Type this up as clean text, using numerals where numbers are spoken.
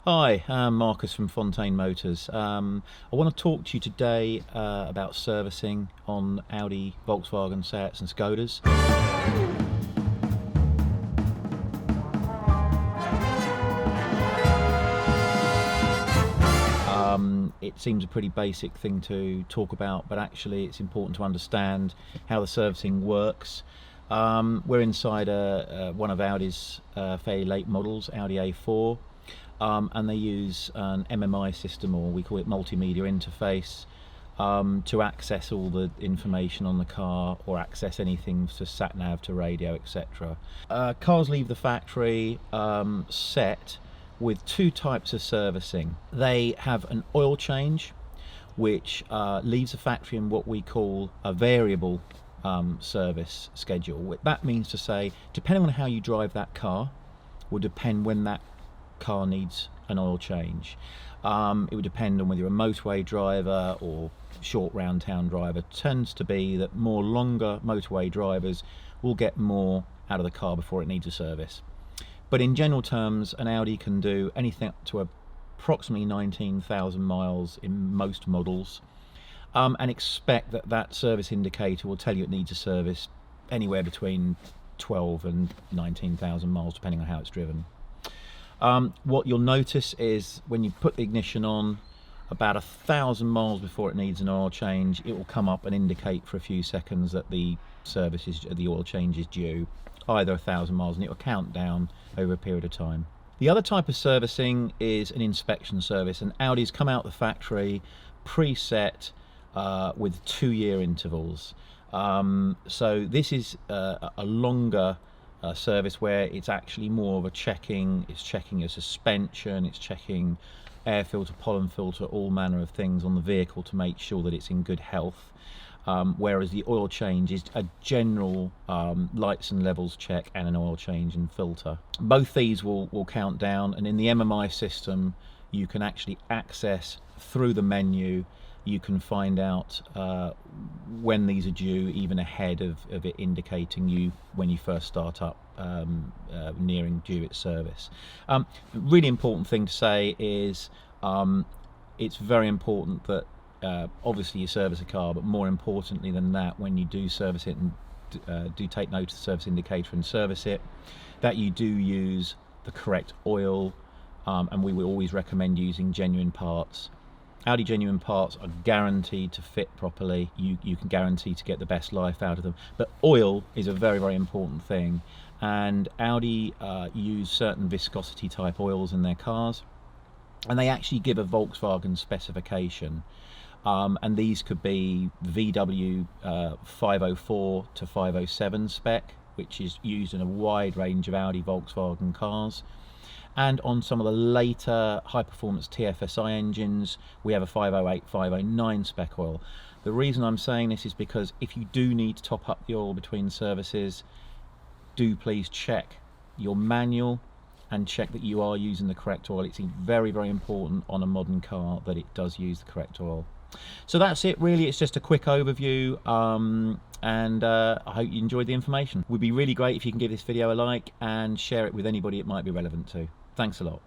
Hi, I'm Marcus from Fontain Motors. I want to talk to you today about servicing on Audi, Volkswagen, Seats and Skodas. It seems a pretty basic thing to talk about, but actually it's important to understand how the servicing works. We're inside one of Audi's fairly late models, Audi A4. And they use an MMI system, or we call it multimedia interface, to access all the information on the car or access anything to sat nav, to radio, etc. Cars leave the factory set with two types of servicing. They have an oil change, which leaves the factory in what we call a variable service schedule. That means to say, depending on how you drive that car, will depend when that car needs an oil change. It would depend on whether you're a motorway driver or short round town driver. It tends to be that more longer motorway drivers will get more out of the car before it needs a service. But in general terms, an Audi can do anything up to approximately 19,000 miles in most models, and expect that that service indicator will tell you it needs a service anywhere between 12 and 19,000 miles, depending on how it's driven. What you'll notice is when you put the ignition on, about 1,000 miles before it needs an oil change, it will come up and indicate for a few seconds that the oil change is due, either 1,000 miles, and it will count down over a period of time. The other type of servicing is an inspection service, and Audi's come out the factory preset with 2-year intervals. So this is a longer service where it's actually more of a checking. It's checking your suspension, it's checking air filter, pollen filter, all manner of things on the vehicle to make sure that it's in good health, whereas the oil change is a general lights and levels check and an oil change and filter. Both these will count down, and in the MMI system you can actually access through the menu. You can find out when these are due, even ahead of it indicating you when you first start up, nearing due its service. Really important thing to say is it's very important that obviously you service a car, but more importantly than that, when you do service it and do take note of the service indicator and service it, that you do use the correct oil, and we will always recommend using genuine parts. Audi genuine parts are guaranteed to fit properly. You can guarantee to get the best life out of them. But oil is a very, very important thing. And Audi use certain viscosity type oils in their cars. And they actually give a Volkswagen specification. And these could be VW 504 to 507 spec, which is used in a wide range of Audi Volkswagen cars. And on some of the later high-performance TFSI engines, we have a 508, 509 spec oil. The reason I'm saying this is because if you do need to top up the oil between services, do please check your manual and check that you are using the correct oil. It's very, very important on a modern car that it does use the correct oil. So that's it really. It's just a quick overview, and I hope you enjoyed the information. It would be really great if you can give this video a like and share it with anybody it might be relevant to. Thanks a lot.